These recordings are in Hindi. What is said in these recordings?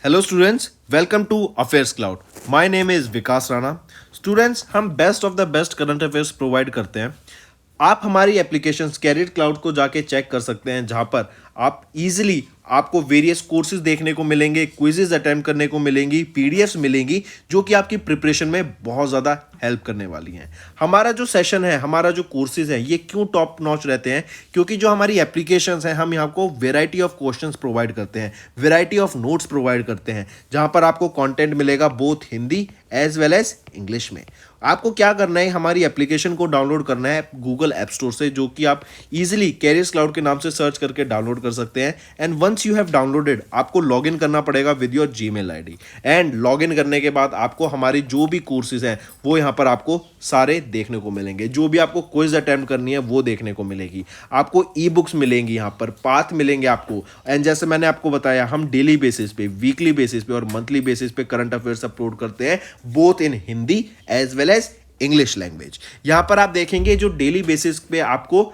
Hello students, welcome to affairs cloud. My name is Vikas Rana. Students, हम best of the best current affairs provide करते हैं। आप हमारी एप्लीकेशन कैरियर क्लाउड को जाके चेक कर सकते हैं, जहां पर आप इजीली आपको वेरियस कोर्सेज देखने को मिलेंगे, क्विजेज अटेम्प्ट करने को मिलेंगी, पीडीएफ्स मिलेंगी जो कि आपकी प्रिपरेशन में बहुत ज़्यादा हेल्प करने वाली हैं। हमारा जो सेशन है, हमारा जो कोर्सेज है, ये क्यों टॉप नॉच रहते हैं? क्योंकि जो हमारी एप्लीकेशंस हैं, हम यहाँ को वेराइटी ऑफ क्वेश्चंस प्रोवाइड करते हैं, वेराइटी ऑफ नोट्स प्रोवाइड करते हैं, जहां पर आपको कंटेंट मिलेगा both Hindi as well as English में। आपको क्या करना है, हमारी एप्लीकेशन को डाउनलोड करना है गूगल ऐप स्टोर से, जो कि आप इजीली कैरियर्स क्लाउड के नाम से सर्च करके डाउनलोड कर सकते हैं। And once you have downloaded, आपको लॉगिन करना पड़ेगा with your Gmail ID. And login करने के बाद आपको हमारी जो भी कोर्सेज हैं वो यहाँ पर आपको सारे देखने को मिलेंगे। जो भी आपको क्विज अटेम्प्ट करनी है वो देखने को मिलेगी। आपको ई बुक्स मिलेंगी, यहाँ पर पाथ मिलेंगे आपको। एंड जैसे मैंने आपको बताया, हम डेली बेसिस पे, वीकली बेसिस पे और मंथली बेसिस पे करंट अफेयर्स अपलोड करते हैं, both in Hindi as well as English language. यहां पर आप देखेंगे जो डेली बेसिस पे आपको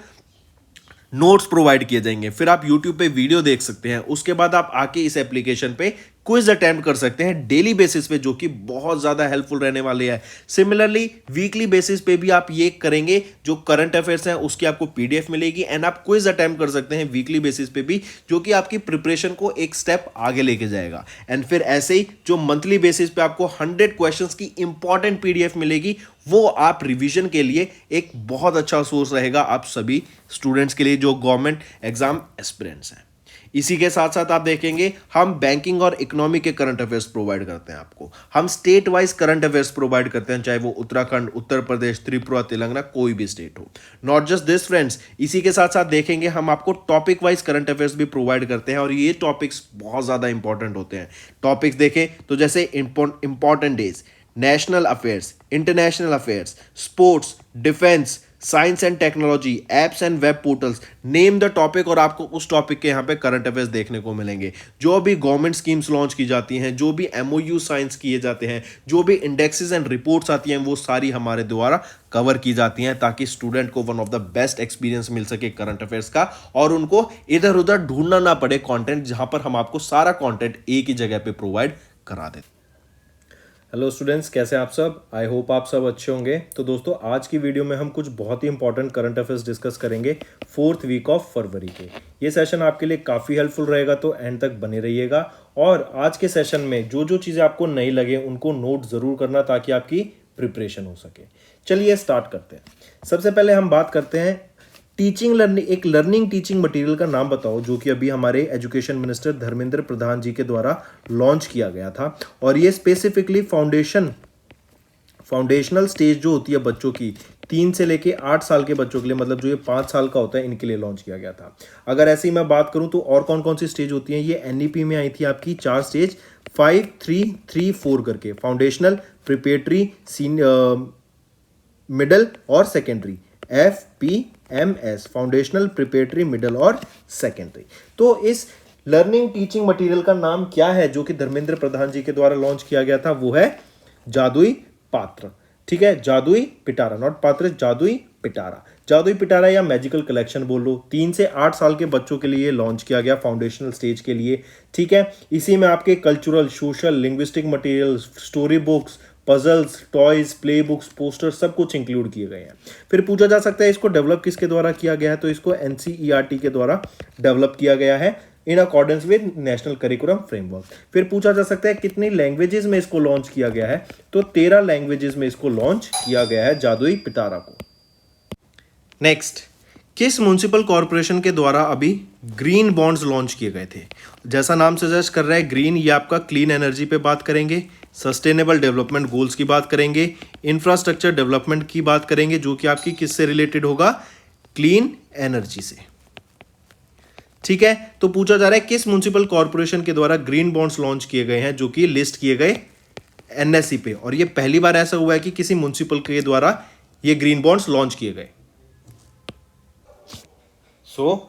नोट्स प्रोवाइड किए जाएंगे, फिर आप यूट्यूब पे वीडियो देख सकते हैं, उसके बाद आप आके इस एप्लीकेशन पे क्विज अटेम्प्ट कर सकते हैं डेली बेसिस पे, जो कि बहुत ज़्यादा हेल्पफुल रहने वाले हैं। सिमिलरली वीकली बेसिस पे भी आप ये करेंगे, जो करंट अफेयर्स हैं उसकी आपको पीडीएफ मिलेगी एंड आप क्विज अटेम्प्ट कर सकते हैं वीकली बेसिस पे भी, जो कि आपकी प्रिपरेशन को एक स्टेप आगे लेके जाएगा। एंड फिर ऐसे ही जो मंथली बेसिस पे आपको 100 क्वेश्चंस की इंपॉर्टेंट पीडीएफ मिलेगी, वो आप रिवीजन के लिए एक बहुत अच्छा सोर्स रहेगा आप सभी स्टूडेंट्स के लिए जो गवर्नमेंट एग्जाम एस्पिरेंट्स हैं। इसी के साथ साथ आप देखेंगे, हम बैंकिंग और इकोनॉमी के करंट अफेयर्स प्रोवाइड करते हैं आपको। हम state wise current affairs provide करते हैं, चाहे वो उत्तराखंड, उत्तर प्रदेश, त्रिपुरा, तेलंगाना, कोई भी स्टेट हो। नॉट जस्ट दिस फ्रेंड्स, इसी के साथ साथ देखेंगे हम आपको टॉपिक वाइज करंट अफेयर्स भी प्रोवाइड करते हैं, और ये टॉपिक्स बहुत ज़्यादा इंपॉर्टेंट होते हैं। टॉपिक्स देखें तो जैसे important days, national affairs, international affairs, sports, defence, science and technology, apps and web portals, name the topic, और आपको उस टॉपिक के यहाँ पे करंट अफेयर्स देखने को मिलेंगे। जो भी गवर्नमेंट स्कीम्स लॉन्च की जाती हैं, जो भी एमओयू साइंस किए जाते हैं, जो भी इंडेक्सेस एंड रिपोर्ट्स आती हैं, वो सारी हमारे द्वारा कवर की जाती हैं, ताकि स्टूडेंट को one of the best experience मिल सके करंट अफेयर्स का, और उनको इधर उधर ढूंढना ना पड़े कंटेंट, जहां पर हम आपको सारा कंटेंट एक ही जगह पे प्रोवाइड करा देते हैं। हेलो स्टूडेंट्स, कैसे आप सब? आई होप आप सब अच्छे होंगे। तो दोस्तों, आज की वीडियो में हम कुछ बहुत ही इंपॉर्टेंट करंट अफेयर्स डिस्कस करेंगे 4th वीक ऑफ फरवरी के। ये सेशन आपके लिए काफ़ी हेल्पफुल रहेगा, तो एंड तक बने रहिएगा। और आज के सेशन में जो जो चीज़ें आपको नहीं लगे उनको नोट ज़रूर करना, ताकि आपकी प्रिपरेशन हो सके। चलिए स्टार्ट करते हैं। सबसे पहले हम बात करते हैं टीचिंग लर्निंग, एक लर्निंग टीचिंग मटेरियल का नाम बताओ जो कि अभी हमारे एजुकेशन मिनिस्टर धर्मेंद्र प्रधान जी के द्वारा लॉन्च किया गया था। और ये स्पेसिफिकली फाउंडेशनल स्टेज जो होती है बच्चों की, 3 से लेके 8 साल के बच्चों के लिए, मतलब जो ये 5 साल का होता है, इनके लिए लॉन्च किया गया था। अगर ऐसे ही मैं बात करूं तो और कौन कौन सी स्टेज होती हैं, ये एनईपी में आई थी आपकी 4 स्टेज, 5, 3, 3, 4 करके, फाउंडेशनल, प्रिपेटरी, मिडल और secondary, FPMS, foundational, preparatory, middle और सेकेंडरी। तो इस लर्निंग टीचिंग मटेरियल का नाम क्या है जो कि धर्मेंद्र प्रधान जी के द्वारा लॉन्च किया गया था? वो है जादुई पात्र। ठीक है, जादुई पिटारा, नॉट पात्र, जादुई पिटारा। जादुई पिटारा या मैजिकल कलेक्शन बोल लो। 3 से 8 साल के बच्चों के लिए लॉन्च किया गया, फाउंडेशनल स्टेज के लिए। ठीक है, इसी में आपके cultural, social, linguistic material, story books, puzzles, toys, play books, poster, सब कुछ इंक्लूड किए गए हैं। फिर पूछा जा सकता है इसको डेवलप किसके द्वारा किया गया है, तो इसको NCERT के द्वारा डेवलप किया गया है in accordance with national curriculum framework. फिर पूछा जा सकता है कितनी लैंग्वेजेस में इसको लॉन्च किया गया है, तो 13 लैंग्वेजेस में इसको लॉन्च किया गया है जादुई पिटारा को। नेक्स्ट, किस म्युनिसिपल कॉरपोरेशन के द्वारा अभी ग्रीन बॉन्ड्स लॉन्च किए गए थे? जैसा नाम सजेस्ट कर रहा है ग्रीन, ये आपका क्लीन एनर्जी पे बात करेंगे, सस्टेनेबल डेवलपमेंट गोल्स की बात करेंगे, इंफ्रास्ट्रक्चर डेवलपमेंट की बात करेंगे, जो कि आपकी किससे रिलेटेड होगा? क्लीन एनर्जी से। ठीक है, तो पूछा जा रहा है किस म्युनिसिपल कॉरपोरेशन के द्वारा ग्रीन बॉन्ड्स लॉन्च किए गए हैं, जो कि लिस्ट किए गए NSE पे, और ये पहली बार ऐसा हुआ है कि किसी म्युनिसिपल के द्वारा ये ग्रीन बॉन्ड्स लॉन्च किए गए। सो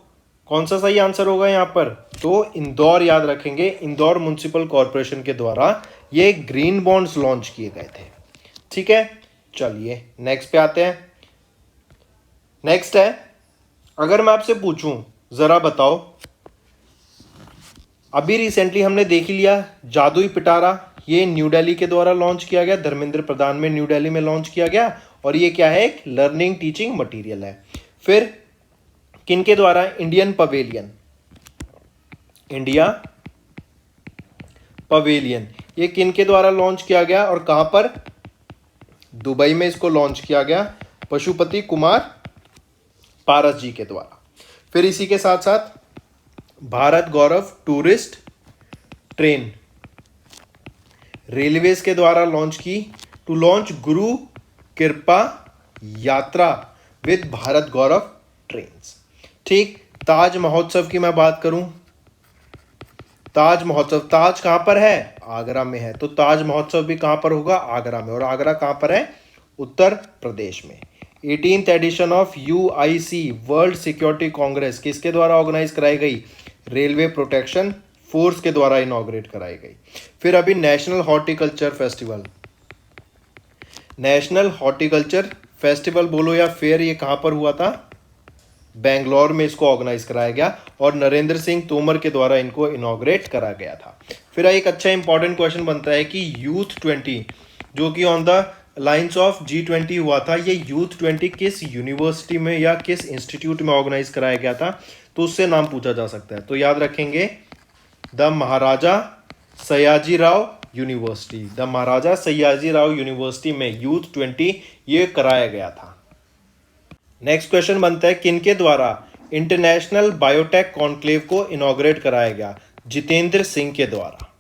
कौन सा सही आंसर होगा यहाँ पर? तो इंदौर याद रखेंगे, इंदौर म्युनिसिपल कॉरपोरेशन के द्वारा ये ग्रीन बॉन्ड्स लॉन्च किए गए थे। ठीक है, चलिए नेक्स्ट पे आते हैं। नेक्स्ट है, अगर मैं आपसे पूछूं, जरा बताओ अभी रिसेंटली हमने देख ही लिया जादुई पिटारा, ये न्यू दिल्ली के द्वारा लॉन्च किया गया, धर्मेंद्र प्रधान में न्यू दिल्ली में लॉन्च किया गया, और ये क्या है, एक लर्निंग टीचिंग मटेरियल है। फिर किनके द्वारा, इंडियन पवेलियन, इंडिया पवेलियन, ये किनके द्वारा लॉन्च किया गया और कहां पर, दुबई में इसको लॉन्च किया गया पशुपति कुमार पारस जी के द्वारा। फिर इसी के साथ साथ भारत गौरव टूरिस्ट ट्रेन रेलवेज के द्वारा लॉन्च की, टू लॉन्च गुरु कृपा यात्रा विद भारत गौरव ट्रेन्स। ठीक, ताज महोत्सव की मैं बात करूं, ताज महोत्सव, ताज कहां पर है, आगरा में है, तो ताज महोत्सव भी कहां पर होगा, आगरा में, और आगरा कहां पर है, उत्तर प्रदेश में। 18th edition of UIC world security congress किसके द्वारा ऑर्गेनाइज कराई गई, रेलवे प्रोटेक्शन फोर्स के द्वारा इनॉग्रेट कराई गई। फिर अभी national horticulture festival, national horticulture festival बोलो या फेयर, ये कहां पर हुआ था, बेंगलोर में इसको ऑर्गेनाइज कराया गया और नरेंद्र सिंह तोमर के द्वारा इनको इनॉग्रेट करा गया था। फिर एक अच्छा इंपॉर्टेंट क्वेश्चन बनता है कि यूथ 20 जो कि on the lines of G20 हुआ था, ये यूथ 20 किस यूनिवर्सिटी में या किस इंस्टीट्यूट में ऑर्गेनाइज कराया गया था, तो उससे नाम पूछा जा सकता है। तो याद रखेंगे the Maharaja Sayajirao university, the Maharaja Sayajirao university में यूथ 20 ये कराया गया था। नेक्स्ट क्वेश्चन बनता है किनके द्वारा इंटरनेशनल बायोटेक कॉन्क्लेव को इनॉग्रेट कराया गया, जितेंद्र सिंह के द्वारा।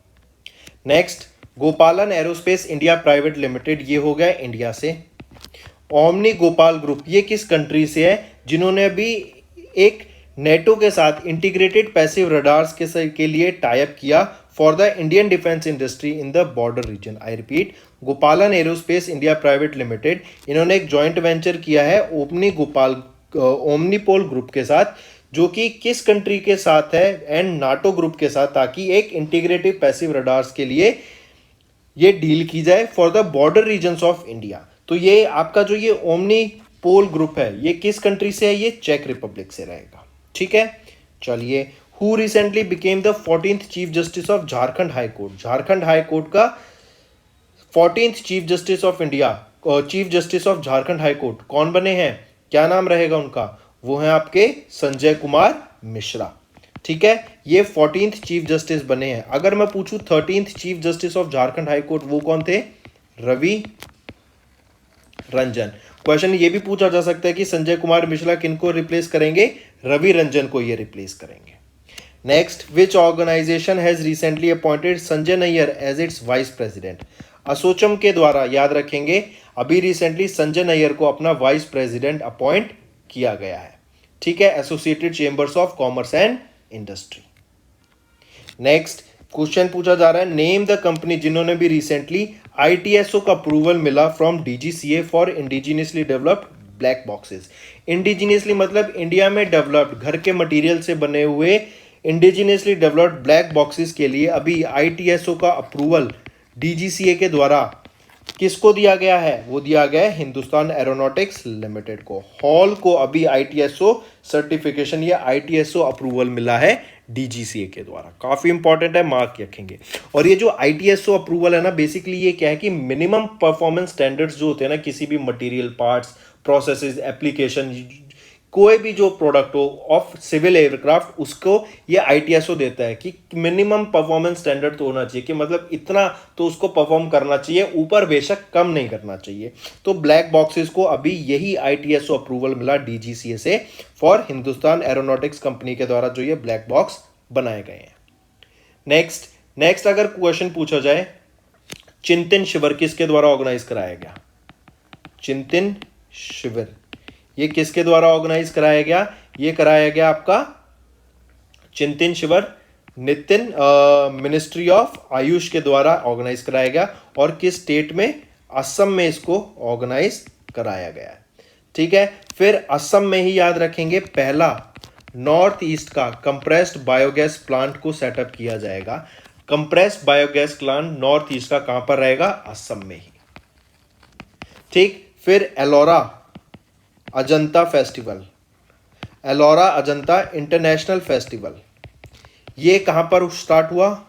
नेक्स्ट, गोपालन एरोस्पेस इंडिया प्राइवेट लिमिटेड, ये हो गया इंडिया से। ओमनी गोपाल ग्रुप, ये किस कंट्री से है, जिन्होंने अभी एक नेटो के साथ इंटीग्रेटेड पैसिव रडार्स के लिए टाइप किया for the Indian defence industry in the border region. I repeat, Gopalan aerospace India private limited, इन्होंने एक जॉइंट वेंचर किया है ओमनीपोल ग्रुप के साथ, जो कि किस कंट्री के साथ है, एंड नाटो ग्रुप के साथ, ताकि एक इंटीग्रेटेड पैसिव रडार्स के लिए ये डील की जाए for the border regions of India. तो ये आपका जो ये ओमनीपोल ग्रुप है, ये किस कंट्री से है, ये चेक रिपब्लिक से रहेगा। ठीक है, चलिए, who recently became the 14th chief justice of Jharkhand high court, Jharkhand high court का 14th chief justice of India, chief justice of Jharkhand high court कौन बने हैं, क्या नाम रहेगा उनका, वो है आपके संजय कुमार मिश्रा। ठीक है, ये 14th चीफ जस्टिस बने हैं। अगर मैं पूछूं 13th chief justice of Jharkhand high court वो कौन थे, रवि रंजन। क्वेश्चन ये भी पूछा जा सकता है कि संजय कुमार मिश्रा किनको रिप्लेस करेंगे, रवि रंजन को ये रिप्लेस करेंगे। Next, which organisation has recently appointed Sanjay Nayyar as its vice president, ASSOCHAM के द्वारा, याद रखेंगे, अभी रिसेंटली संजय नैयर को अपना वाइस प्रेसिडेंट अपॉइंट किया गया है। ठीक है, associated chambers of commerce and industry. Next question पूछा जा रहा है, नेम द कंपनी जिन्होंने भी रिसेंटली ITSO का अप्रूवल मिला from DGCA for indigenously developed black boxes. Indigenously मतलब इंडिया में डेवलप्ड घर के मटेरियल से बने हुए इंडिजिनियसली डेवलप्ड ब्लैक बॉक्सेस के लिए अभी ITSO का अप्रूवल DGCA के द्वारा किसको दिया गया है, वो दिया गया है हिंदुस्तान एरोनॉटिक्स लिमिटेड को। हॉल को अभी ITSO सर्टिफिकेशन या ITSO अप्रूवल मिला है DGCA के द्वारा। काफी इंपॉर्टेंट है, मार्क रखेंगे। और ये जो ITSO अप्रूवल है ना, बेसिकली ये क्या है कि मिनिमम परफॉर्मेंस स्टैंडर्ड्स जो होते हैं ना, किसी भी मटेरियल, पार्ट्स, प्रोसेसेस, एप्लीकेशन, कोई भी जो प्रोडक्ट हो ऑफ सिविल एयरक्राफ्ट, उसको ये ITSO देता है कि मिनिमम परफॉर्मेंस स्टैंडर्ड तो होना चाहिए, कि मतलब इतना तो उसको परफॉर्म करना चाहिए, ऊपर बेशक कम नहीं करना चाहिए। तो ब्लैक बॉक्सेस को अभी यही ITSO अप्रूवल मिला DGCA से फॉर हिंदुस्तान एरोनॉटिक्स कंपनी के द्वारा जो ये ब्लैक बॉक्स बनाए गए हैं। नेक्स्ट अगर क्वेश्चन पूछा जाए, चिंतन शिविर किसके द्वारा ऑर्गेनाइज कराया गया, चिंतन शिविर ये किसके द्वारा ऑर्गेनाइज कराया गया, ये कराया गया आपका चिंतन शिविर नितिन मिनिस्ट्री ऑफ आयुष के द्वारा ऑर्गेनाइज कराया गया। और किस स्टेट में, असम में इसको ऑर्गेनाइज कराया गया है। ठीक है, फिर असम में ही याद रखेंगे पहला नॉर्थ ईस्ट का कंप्रेस्ड बायोगैस प्लांट को सेटअप किया जाएगा। Compressed biogas plant north east का कहां पर रहेगा, असम में ही। ठीक, फिर Ellora Ajanta festival, Ellora Ajanta international festival, ये कहां पर स्टार्ट हुआ?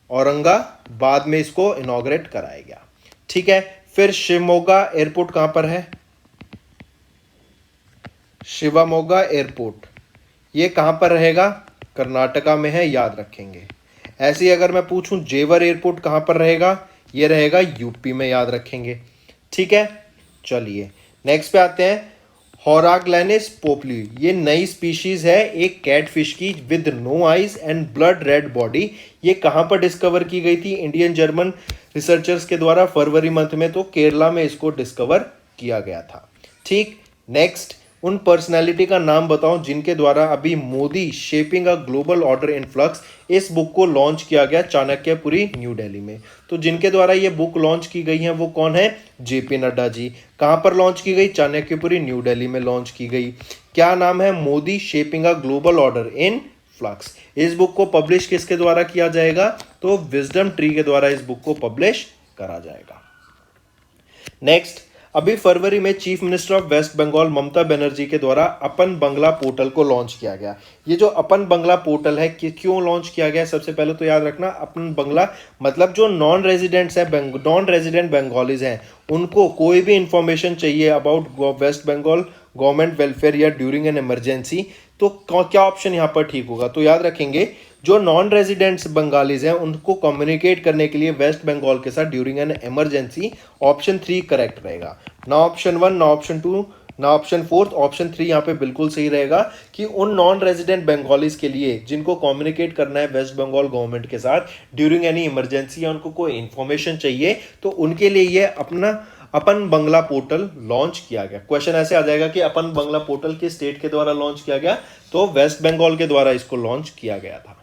औरंगाबाद में इसको इनॉग्रेट कराया गया। ठीक है, फिर शिवमोगा एयरपोर्ट कहां पर है? शिवमोगा एयरपोर्ट ये कहां पर रहेगा? कर्नाटका में है, याद रखेंगे। ऐसे ही अगर मैं पूछूं जेवर एयरपोर्ट कहां पर रहेगा? ये रहेगा यूपी में, याद रखेंगे। ठीक है, चलिए नेक्स्ट पे आते हैं। हॉराग्लैनिस पोपली ये नई स्पीशीज है एक कैटफिश की with no eyes and blood red body. ये कहां पर डिस्कवर की गई थी इंडियन जर्मन रिसर्चर्स के द्वारा? फरवरी मंथ में, तो केरला में इसको डिस्कवर किया गया था। ठीक, नेक्स्ट उन पर्सनैलिटी का नाम बताओ जिनके द्वारा अभी Modi shaping a global order in flux इस बुक को लॉन्च किया गया चाणक्यपुरी न्यू दिल्ली में। तो जिनके द्वारा ये बुक लॉन्च की गई है वो कौन है? जेपी नड्डा जी। कहां पर लॉन्च की गई? चाणक्यपुरी न्यू दिल्ली में लॉन्च की गई। क्या नाम है? Modi shaping a global order in flux. इस बुक को पब्लिश किसके द्वारा किया जाएगा? तो विजडम ट्री के द्वारा इस बुक को पब्लिश करा जाएगा। नेक्स्ट, अभी फरवरी में chief minister of West Bengal Mamata Banerjee के द्वारा अपन बंगला पोर्टल को लॉन्च किया गया। ये जो अपन बंगला पोर्टल है क्यों लॉन्च किया गया? सबसे पहले तो याद रखना, अपन बंगला मतलब जो नॉन रेजिडेंट्स है, नॉन रेजिडेंट बंगालीज हैं, उनको कोई भी इंफॉर्मेशन चाहिए about West Bengal government welfare या ड्यूरिंग एन इमरजेंसी, तो क्या ऑप्शन यहाँ पर ठीक होगा? तो याद रखेंगे जो नॉन रेजिडेंट्स बंगालीज हैं उनको कम्युनिकेट करने के लिए वेस्ट बंगाल के साथ during an emergency, option 3 correct रहेगा। ना ऑप्शन 1, ना ऑप्शन 2, ना ऑप्शन 4, ऑप्शन 3 यहाँ पे बिल्कुल सही रहेगा कि उन नॉन रेजिडेंट बंगालीज के लिए जिनको कम्युनिकेट करना है वेस्ट बंगाल गवर्नमेंट के साथ ड्यूरिंग एनी इमरजेंसी या उनको कोई इंफॉर्मेशन चाहिए, तो उनके लिए ये अपना अपन बंगला पोर्टल लॉन्च किया गया। क्वेश्चन ऐसे आ जाएगा कि अपन बंगला पोर्टल किस स्टेट के द्वारा लॉन्च किया गया? तो वेस्ट बंगाल के द्वारा इसको लॉन्च किया गया था।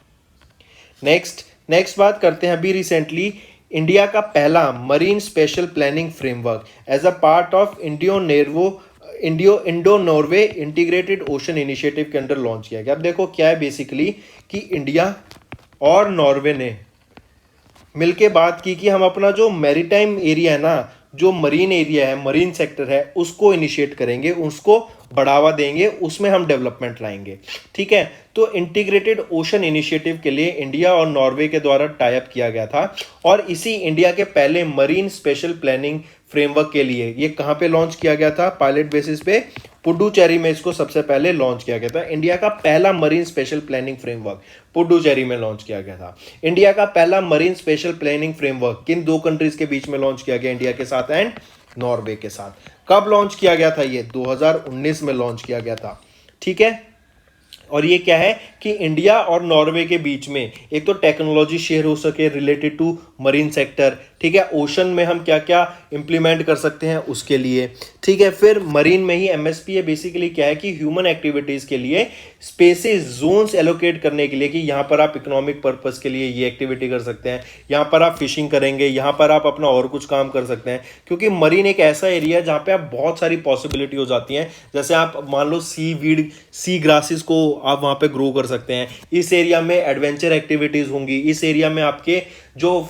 नेक्स्ट बात करते हैं अभी रिसेंटली इंडिया का पहला marine special planning framework as a part of Indo Norway integrated ocean initiative के अंडर लॉन्च किया गया। अब देखो क्या है बेसिकली कि इंडिया और नॉर्वे ने मिलके बात की कि हम अपना जो मैरीटाइम एरिया है ना, जो मरीन एरिया है, मरीन सेक्टर है, उसको इनिशिएट करेंगे, उसको बढ़ावा देंगे, उसमें हम डेवलपमेंट लाएंगे। ठीक है, तो इंटीग्रेटेड ओशन इनिशिएटिव के लिए इंडिया और नॉर्वे के द्वारा टाई अप किया गया था और इसी इंडिया के पहले मरीन स्पेशल प्लानिंग फ्रेमवर्क के लिए ये कहां पे लॉन्च किया गया था? पायलट बेसिस पे पुडुचेरी में इसको सबसे पहले लॉन्च किया गया था। इंडिया का पहला marine special planning framework Puducherry में लॉन्च किया गया था। इंडिया का पहला मरीन स्पेशल प्लानिंग फ्रेमवर्क किन दो कंट्रीज के बीच में लॉन्च किया गया? इंडिया के साथ एंड नॉर्वे के साथ। कब लॉन्च किया गया था? ये 2019 में लॉन्च किया गया था। ठीक है, और ये क्या है कि इंडिया और नॉर्वे के बीच में एक तो टेक्नोलॉजी शेयर हो सके रिलेटेड टू मरीन सेक्टर, ठीक है, ओशन में हम क्या क्या इंप्लीमेंट कर सकते हैं उसके लिए, ठीक है। फिर मरीन में ही एमएसपी है, बेसिकली क्या है कि ह्यूमन एक्टिविटीज के लिए स्पेसेस जोन्स एलोकेट करने के लिए कि यहाँ पर आप इकोनॉमिक पर्पस के लिए ये एक्टिविटी कर सकते हैं, यहाँ पर आप फिशिंग करेंगे, यहाँ पर आप अपना और कुछ काम कर सकते हैं, क्योंकि मरीन एक ऐसा एरिया है जहाँ पे आप बहुत सारी पॉसिबिलिटी हो जाती हैं। जैसे आप मान लो सी वीड, सी ग्रासेस को आप वहाँ पे ग्रो कर सकते हैं, इस एरिया में एडवेंचर एक्टिविटीज होंगी, इस एरिया में आपके जो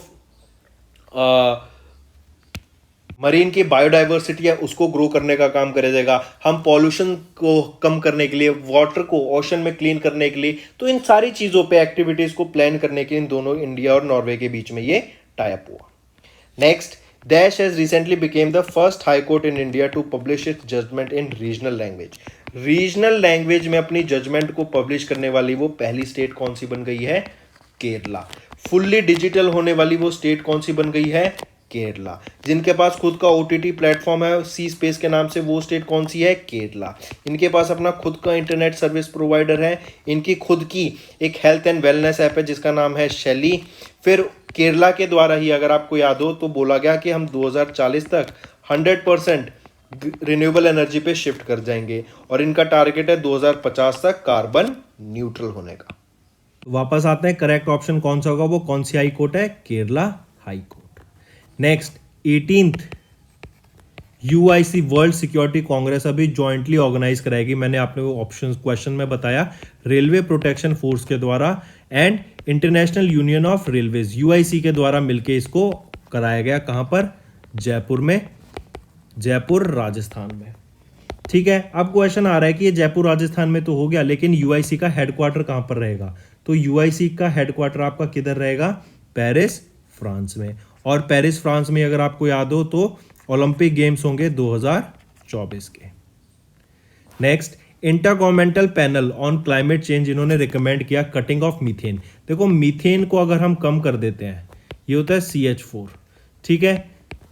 मरीन की बायोडाइवर्सिटी है उसको ग्रो करने का काम करेगा जाएगा। हम पॉल्यूशन को कम करने के लिए, वाटर को ओशन में क्लीन करने के लिए, तो इन सारी चीज़ों पे एक्टिविटीज़ को प्लान करने के लिए इन दोनों इंडिया और नॉर्वे के बीच में ये टाई अप हुआ। Next, dash has recently became the first high court in India to publish its judgement in regional language. Regional language में अपनी जजमेंट को पब्लिश करने वाली वो पहली स्टेट कौन सी बन गई है? केरला। फुल्ली डिजिटल होने वाली वो स्टेट कौन सी बन गई है? केरला। जिनके पास खुद का ओटीटी प्लेटफॉर्म है सी स्पेस के नाम से, वो स्टेट कौन सी है? केरला। इनके पास अपना खुद का इंटरनेट सर्विस प्रोवाइडर है, इनकी खुद की एक हेल्थ एंड वेलनेस ऐप है जिसका नाम है शैली। फिर केरला के द्वारा ही, अगर आपको याद हो तो बोला गया कि हम 2040 तक 100% रिन्यूएबल एनर्जी पे शिफ्ट कर जाएंगे और इनका टारगेट है 2050 तक कार्बन न्यूट्रल होने का। वापस आते हैं, करेक्ट ऑप्शन कौन सा होगा? वो कौन सी हाई कोर्ट है? Kerala high court. Next, 18th UIC world security Congress अभी जॉइंटली ऑर्गेनाइज कराएगी। मैंने आपने वो ऑप्शन क्वेश्चन में बताया, रेलवे प्रोटेक्शन फोर्स के द्वारा and international union of railways UIC के द्वारा मिलके इसको कराया गया। कहां पर? जयपुर में, जयपुर राजस्थान में। ठीक है, अब क्वेश्चन आ रहा है कि ये जयपुर राजस्थान में तो हो गया, लेकिन UIC का हेडक्वार्टर कहां पर रहेगा? तो तो यूआईसी का हेडक्वार्टर आपका किधर रहेगा? पेरिस, फ्रांस में। और पेरिस, फ्रांस में अगर आपको याद हो तो ओलंपिक गेम्स होंगे 2024 के। Next, intergovernmental panel on climate change, इन्होंने रिकमेंड किया कटिंग ऑफ मीथेन। देखो मीथेन को अगर हम कम कर देते हैं, ये होता है CH4, ठीक है,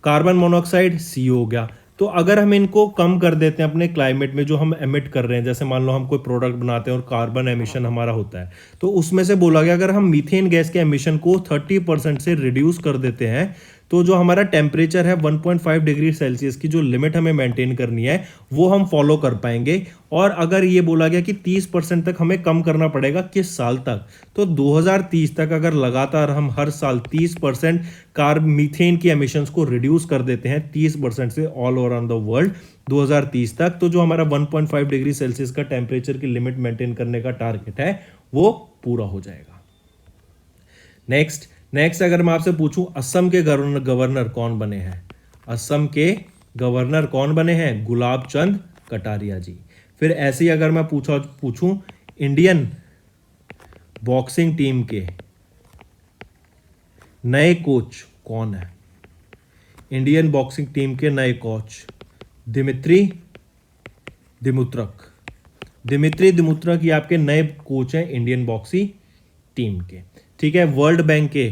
कार्बन मोनोऑक्साइड CO हो गया। तो अगर हम इनको कम कर देते हैं अपने क्लाइमेट में, जो हम एमिट कर रहे हैं, जैसे मान लो हम कोई प्रोडक्ट बनाते हैं और कार्बन एमिशन हमारा होता है, तो उसमें से बोला गया अगर हम मीथेन गैस के एमिशन को 30% से रिड्यूस कर देते हैं, तो जो हमारा टेम्परेचर है 1.5 डिग्री सेल्सियस की जो लिमिट हमें मेंटेन करनी है वो हम फॉलो कर पाएंगे। और अगर ये बोला गया कि 30% तक हमें कम करना पड़ेगा, किस साल तक? तो 2030 तक अगर लगातार हम हर साल 30% मीथेन की एमिशंस को रिड्यूस कर देते हैं 30% से ऑल अराउंड द वर्ल्ड 2030 तक, तो जो हमारा 1.5 डिग्री सेल्सियस का टेम्परेचर की लिमिट मेंटेन करने का टारगेट है वो पूरा हो जाएगा। नेक्स्ट अगर मैं आपसे पूछूं असम के गवर्नर कौन बने हैं? असम के गवर्नर कौन बने हैं? गुलाब चंद कटारिया जी। फिर ऐसे ही अगर मैं पूछूं इंडियन बॉक्सिंग टीम के नए कोच कौन है? इंडियन बॉक्सिंग टीम के नए कोच दिमित्री दिमुत्रक ये आपके नए कोच हैं इंडियन बॉक्सिंग टीम के, ठीक है। वर्ल्ड बैंक के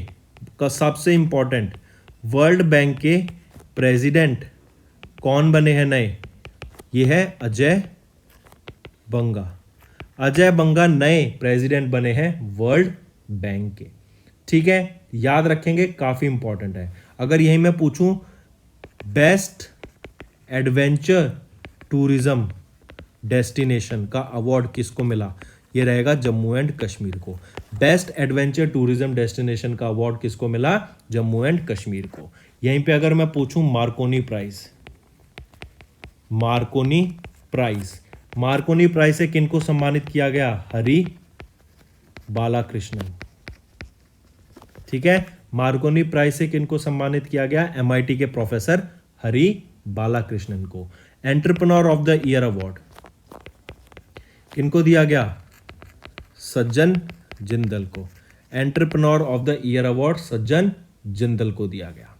का सबसे इंपॉर्टेंट, वर्ल्ड बैंक के प्रेसिडेंट कौन बने हैं नए? ये है अजय बंगा नए प्रेसिडेंट बने हैं वर्ल्ड बैंक के, ठीक है। याद रखेंगे, काफी इंपॉर्टेंट है। अगर यही मैं पूछूं बेस्ट एडवेंचर टूरिज्म डेस्टिनेशन का अवार्ड किसको मिला? ये रहेगा जम्मू एंड कश्मीर को। बेस्ट एडवेंचर टूरिज्म डेस्टिनेशन का अवार्ड किसको मिला? जम्मू एंड कश्मीर को। यहीं पे अगर मैं पूछूं मार्कोनी प्राइज से किनको सम्मानित किया गया? हरि बालाकृष्णन, ठीक है। मार्कोनी प्राइज से किनको सम्मानित किया गया? MIT के प्रोफेसर हरि बालाकृष्णन को। Entrepreneur of the year award किनको दिया गया? सज्जन जिंदल को। Entrepreneur of the year award सज्जन जिंदल को दिया गया।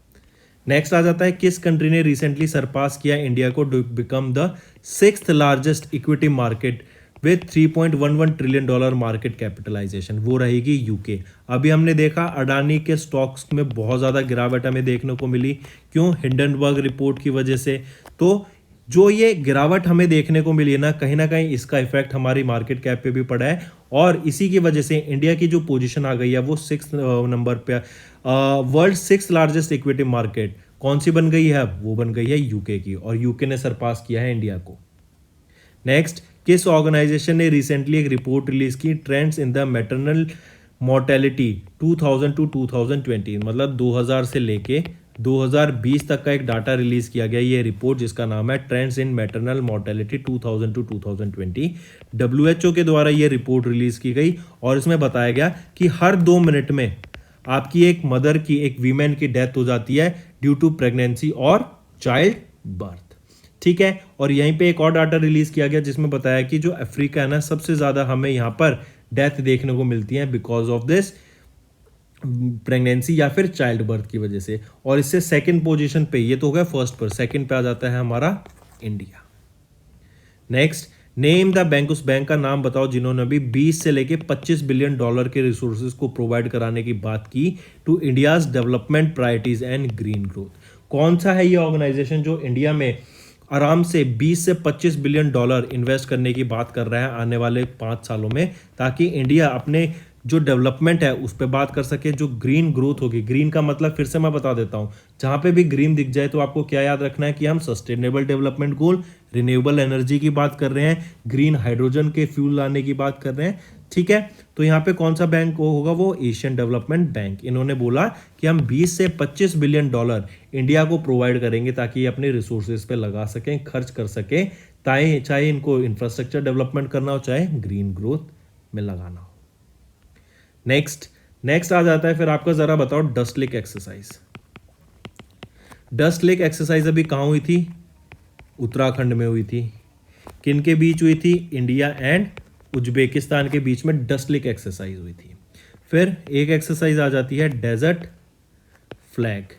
नेक्स्ट आ जाता है किस कंट्री ने रिसेंटली सरपास किया इंडिया को to become the 6th largest equity market with $3.11 trillion market capitalisation? वो रहेगी यूके। अभी हमने देखा अडानी के स्टॉक्स में बहुत ज़्यादा गिरावट हमें देखने को मिली, क्यों? हिंडनबर्ग रिपोर्ट की वजह से। तो जो ये गिरावट हमें देखने को मिली ना कहीं इसका इफेक्ट हमारी मार्केट कैप पे भी पड़ा है, और इसी की वजह से इंडिया की जो पोजीशन आ गई है वो 6th नंबर पे। World 6th largest equity market कौन सी बन गई है? वो बन गई है यूके की, और यूके ने सरपास किया है इंडिया को। नेक्स्ट, किस ऑर्गेनाइजेशन ने रिसेंटली एक रिपोर्ट रिलीज की trends in the maternal mortality 2000 to 2020, मतलब 2000 से लेके 2020 तक का एक डाटा रिलीज किया गया ये रिपोर्ट, जिसका नाम है trends in maternal mortality 2000 to 2020। WHO के द्वारा ये रिपोर्ट रिलीज की गई, और इसमें बताया गया कि हर 2 मिनट में आपकी एक मदर की, एक वीमेन की डेथ हो जाती है ड्यू टू प्रेगनेंसी और चाइल्ड बर्थ, ठीक है। और यहीं पे एक और डाटा रिलीज किया गया जिसमें बताया कि जो अफ्रीका है ना, सबसे ज्यादा हमें यहाँ पर डेथ देखने को मिलती है बिकॉज ऑफ दिस प्रेगनेंसी या फिर चाइल्ड बर्थ की वजह से। और इससे सेकंड पोजीशन पे, ये तो हो गया फर्स्ट पर, सेकंड पे आ जाता है हमारा India. Next, name the bank, उस बैंक का नाम बताओ जिन्होंने अभी 20 से लेके $25 बिलियन के रिसोर्सेज को प्रोवाइड कराने की बात की to India's development priorities and green growth. कौन सा है ये ऑर्गेनाइजेशन जो इंडिया में आराम से 20 से $25 बिलियन इन्वेस्ट करने की बात कर रहा है आने वाले 5 सालों में, ताकि इंडिया अपने जो डेवलपमेंट है उस पर बात कर सके, जो ग्रीन ग्रोथ होगी। ग्रीन का मतलब फिर से मैं बता देता हूं, जहां पे भी ग्रीन दिख जाए तो आपको क्या याद रखना है कि हम sustainable development goal, renewable energy की बात कर रहे हैं, ग्रीन हाइड्रोजन के फ्यूल लाने की बात कर रहे हैं, ठीक है। तो यहाँ पे कौन सा बैंक होगा? वो एशियन डेवलपमेंट बैंक। इन्होंने बोला कि हम 20 से $25 बिलियन इंडिया को प्रोवाइड करेंगे ताकि ये अपने रिसोर्सेज पे लगा सकें, खर्च कर सकें, चाहे इनको इंफ्रास्ट्रक्चर डेवलपमेंट करना हो, चाहे ग्रीन ग्रोथ में लगाना हो। नेक्स्ट आ जाता है फिर आपका, जरा बताओ dust lake exercise. Dust lake exercise अभी कहाँ हुई थी? उत्तराखंड में हुई थी। किन के बीच हुई थी? इंडिया एंड उज्बेकिस्तान के बीच में डस्ट लेक एक्सरसाइज हुई थी। फिर एक एक्सरसाइज आ जाती है डेजर्ट फ्लैग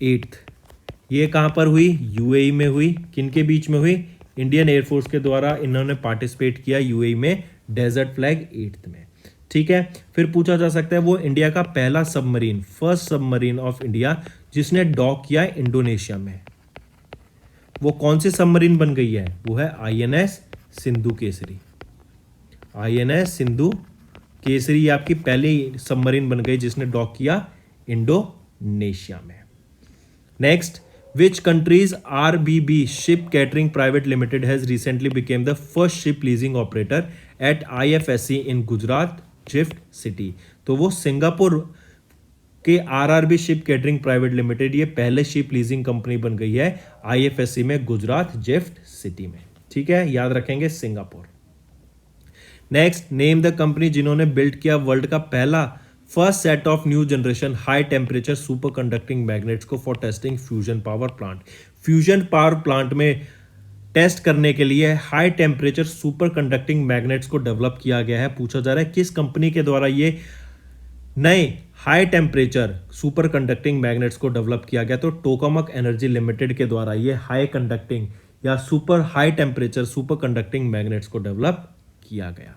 8th। ये कहाँ पर हुई? यूएई में हुई। किन के बीच में हुई? इंडियन एयरफोर्स के द्वारा इन्होंने पार्टिसिपेट किया यूएई में डेजर्ट फ्लैग 8th में। ठीक है, फिर पूछा जा सकता है वो इंडिया का पहला submarine, first submarine of India जिसने डॉक किया इंडोनेशिया में, वो कौन सी सबमरीन बन गई है? वो है आईएनएस सिंधु केसरी। आईएनएस सिंधु केसरी आपकी पहली सबमरीन बन गई जिसने डॉक किया इंडोनेशिया में। Next, which country's RBB Ship Catering Private Limited has recently become the first ship leasing operator at IFSC in Gujarat GIFT City? तो वो सिंगापुर के RRB ship catering private limited ये पहले शिप लीजिंग कंपनी बन गई है IFSC में गुजरात जिफ्ट सिटी में। ठीक है, याद रखेंगे Singapore. Next, name the company जिन्होंने बिल्ड किया वर्ल्ड का पहला first set of new generation high temperature super conducting magnets को for testing fusion power plant. Fusion power plant में टेस्ट करने के लिए high temperature super conducting magnets को डेवलप किया गया है। पूछा जा रहा है किस कंपनी के द्वारा ये नए high temperature super conducting magnets को डेवलप किया गया? तो टोकामक एनर्जी लिमिटेड के द्वारा ये हाई कंडक्टिंग या super high temperature super conducting magnets को डेवलप किया गया।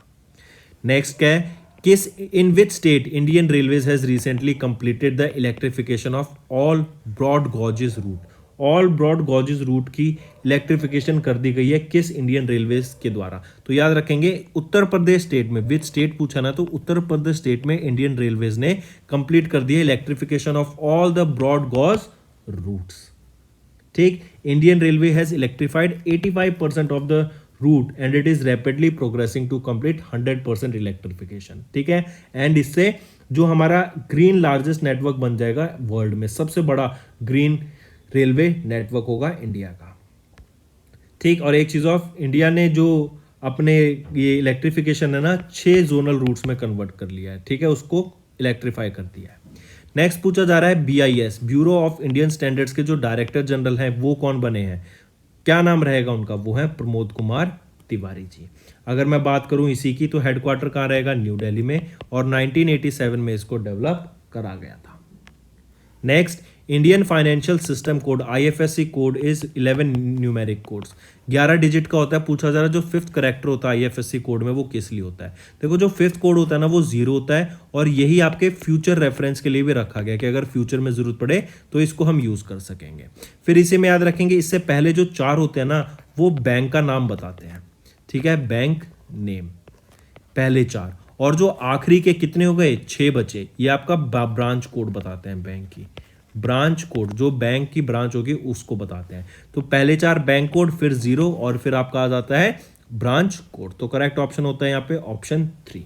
नेक्स्ट क्या है? किस in which state Indian railways has recently completed the electrification of all broad gauges route? All broad gauges route की इलेक्ट्रिफिकेशन कर दी गई है किस इंडियन रेलवेज के द्वारा? तो याद रखेंगे उत्तर प्रदेश स्टेट में। विच स्टेट पूछा ना, तो उत्तर प्रदेश स्टेट में इंडियन रेलवेज ने कंप्लीट कर दिया electrification of all the broad gauge routes. ठीक, Indian railway has electrified 85% of the route and it is rapidly progressing to complete 100% electrification. ठीक है, एंड इससे जो हमारा ग्रीन लार्जेस्ट नेटवर्क बन जाएगा वर्ल्ड में, सबसे बड़ा ग्रीन रेलवे नेटवर्क होगा इंडिया का। ठीक, और एक चीज ऑफ इंडिया ने जो अपने ये इलेक्ट्रिफिकेशन है ना 6 जोनल रूट्स में कन्वर्ट कर लिया है। ठीक है, उसको इलेक्ट्रीफाई कर दिया है। नेक्स्ट पूछा जा रहा है BIS bureau of Indian standards के जो डायरेक्टर जनरल हैं वो कौन बने हैं? क्या नाम रहेगा उनका? वो है प्रमोद कुमार तिवारी जी। अगर मैं बात करूं इसी की तो हेडक्वार्टर कहाँ रहेगा? न्यू दिल्ली में, और 1987 में इसको डेवलप करा गया था। Next, Indian financial system code IFSC code is 11 numeric codes, 11 digit का होता है। पूछा जा रहा है जो 5th करेक्टर होता है IFSC कोड में वो किस लिए होता है? देखो जो 5th कोड होता है ना वो 0 होता है, और यही आपके फ्यूचर रेफरेंस के लिए भी रखा गया कि अगर फ्यूचर में जरूरत पड़े तो इसको हम यूज कर सकेंगे। फिर इसे में याद रखेंगे इससे पहले जो 4 होते हैं ना वो बैंक का नाम बताते हैं। ठीक है, बैंक नेम पहले 4, और जो आखिरी के कितने हो गए? 6 बचे, ये आपका ब्रांच कोड बताते हैं। बैंक की ब्रांच कोड, जो बैंक की ब्रांच होगी उसको बताते हैं। तो पहले 4 बैंक कोड, फिर 0, और फिर आपका आ जाता है ब्रांच कोड। तो करेक्ट ऑप्शन होता है यहाँ पे option 3।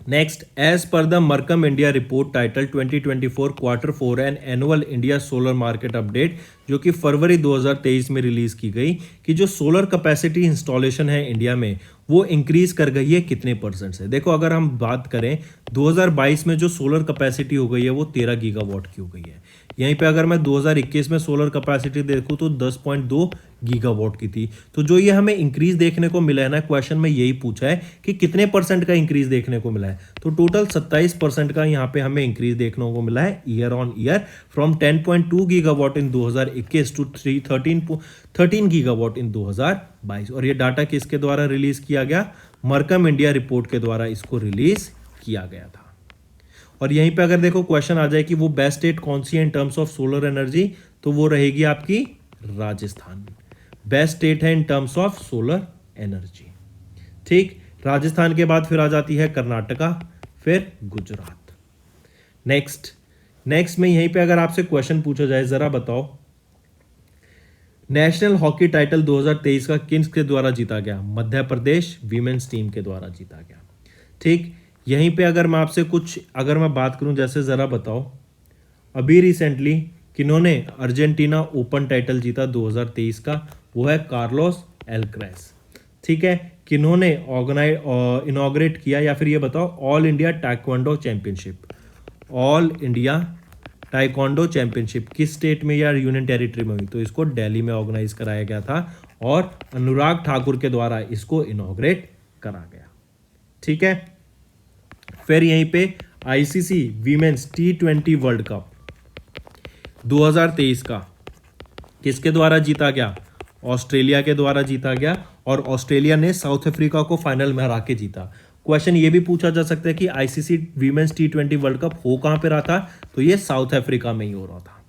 Next, as per the Mercom India report title 2024 quarter 4 and annual India solar market update, जो कि फरवरी 2023 में रिलीज की गई, कि जो सोलर कैपेसिटी इंस्टॉलेशन है इंडिया में वो इंक्रीज कर गई है कितने % से? देखो अगर हम बात करें 2022 में जो सोलर कैपेसिटी हो गई है वो 13 गीगावाट की हो गई है। यहीं पे अगर मैं 2021 में सोलर कैपेसिटी देखूं तो 10.2 गीगावाट की थी। तो जो ये हमें इंक्रीज देखने को मिला है ना, क्वेश्चन में यही पूछा है कि कितने % का इंक्रीज देखने को मिला है? तो टोटल 27% का यहाँ पे हमें इंक्रीज देखने को मिला है year on year, from 10.2 gigawatt in 2021 to 13 gigawatt in 2022। और ये डाटा किसके द्वारा रिलीज किया गया? मरकम इंडिया रिपोर्ट के द्वारा इसको रिलीज किया गया था। और यहीं पे अगर देखो क्वेश्चन आ जाए कि वो बेस्ट स्टेट कौन सी है in terms of solar energy, तो वो रहेगी आपकी राजस्थान। बेस्ट स्टेट है in terms of solar energy. ठीक, राजस्थान के बाद फिर आ जाती है कर्नाटका, फिर गुजरात। नेक्स्ट में यहीं पे अगर आपसे क्वेश्चन पूछा जाए, जरा बताओ नेशनल हॉकी टाइटल 2023 का किसके द्वारा जीता गया? मध्य प्रदेश वीमेंस टीम के द्वारा जीता गया। ठीक, यहीं पे अगर मैं बात करूं, जैसे जरा बताओ अभी रिसेंटली किन्होंने अर्जेंटीना ओपन टाइटल जीता 2023 का? वो है कार्लोस एल्क्रेस। ठीक है, किन्होंने इनॉग्रेट किया, या फिर ये बताओ all India taekwondo championship, all India taekwondo championship किस स्टेट में या यूनियन टेरिटरी में हुई? तो इसको दिल्ली में ऑर्गेनाइज कराया गया था, और अनुराग ठाकुर के द्वारा इसको इनॉग्रेट करा गया। ठीक है, फिर यहीं पे ICC women's T20 world cup 2023 का किसके द्वारा जीता गया? ऑस्ट्रेलिया के द्वारा जीता गया, और ऑस्ट्रेलिया ने साउथ अफ्रीका को फाइनल में हरा के जीता। क्वेश्चन ये भी पूछा जा सकता है कि ICC women's T20 world cup हो कहां पे रहा था? तो ये साउथ अफ्रीका में ही हो रहा था।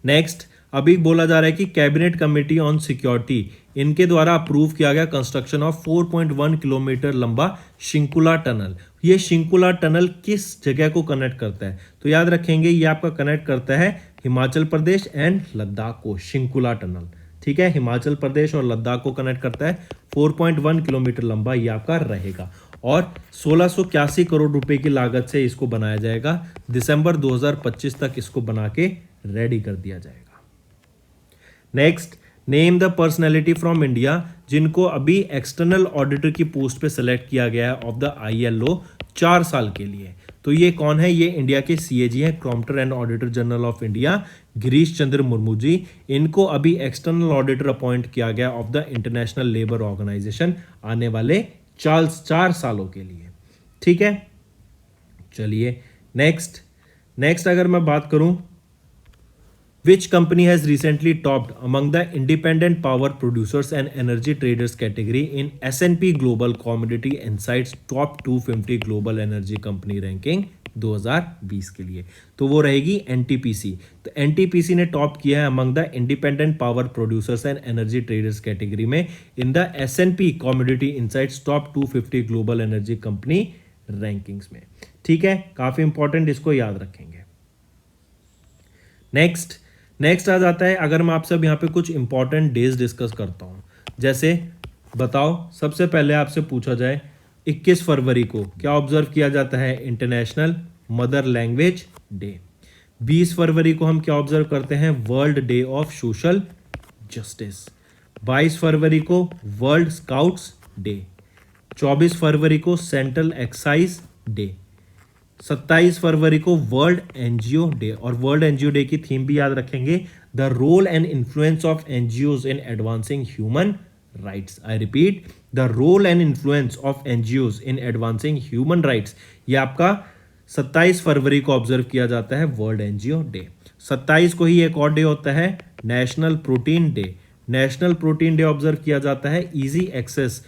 नेक्स्ट, अभी बोला जा रहा है कि कैबिनेट कमेटी ऑन सिक्योरिटी, इनके द्वारा अप्रूव किया गया कंस्ट्रक्शन ऑफ 4.1 किलोमीटर लंबा शिंकुला टनल। ये शिंकुला टनल किस जगह को कनेक्ट करता है? तो याद रखेंगे, ये आपका कनेक्ट करता है हिमाचल प्रदेश एंड लद्दाख को, शिंकुला टनल। ठीक है, हिमाचल प्रदेश और लद्दाख को कनेक्ट करता है। 4.1 किलोमीटर लंबा ये आपका रहेगा, और 1681 करोड़ रुपए की लागत से इसको बनाया जाएगा। दिसंबर 2025 तक इसको बना के रेडी कर दिया जाएगा। Next, name the personality from India जिनको अभी एक्सटर्नल ऑडिटर की पोस्ट पे सेलेक्ट किया गया है ऑफ द ILO 4 साल के लिए। तो ये कौन है? ये इंडिया के CAG हैं, comptroller and auditor general of India, Girish Chandra Murmu ji. इनको अभी एक्सटर्नल ऑडिटर अपॉइंट किया गया of the international labour organization आने वाले 4 सालों के लिए। ठीक है, चलिए नेक्स्ट अगर मैं बात करूं, which company has recently topped among the independent power producers and energy traders category in S&P Global Commodity Insights Top 250 Global Energy Company Ranking 2020 के लिए? तो वो रहेगी NTPC। तो NTPC ने टॉप किया है among the independent power producers and energy traders category में in the S&P Commodity Insights Top 250 Global Energy Company Rankings में। ठीक है, काफी इंपॉर्टेंट, इसको याद रखेंगे। नेक्स्ट आ जाता है, अगर मैं आपसे अब यहाँ पे कुछ इंपॉर्टेंट डेज डिस्कस करता हूँ, जैसे बताओ, सबसे पहले आपसे पूछा जाए 21 फरवरी को क्या ऑब्जर्व किया जाता है? International mother language day. 20 फरवरी को हम क्या ऑब्जर्व करते हैं? World day of social justice. 22 फरवरी को वर्ल्ड स्काउट्स डे। 24 फरवरी को सेंट्रल एक्साइज डे। 27 फरवरी को वर्ल्ड एनजीओ डे, और वर्ल्ड एनजीओ डे की थीम भी याद रखेंगे, the role and influence of NGOs in advancing human rights. I repeat, the role and influence of NGOs in advancing human rights. ये आपका 27 फरवरी को ऑब्जर्व किया जाता है वर्ल्ड एनजीओ डे। 27 को ही एक और डे होता है national protein day. National protein day observe किया जाता है easy access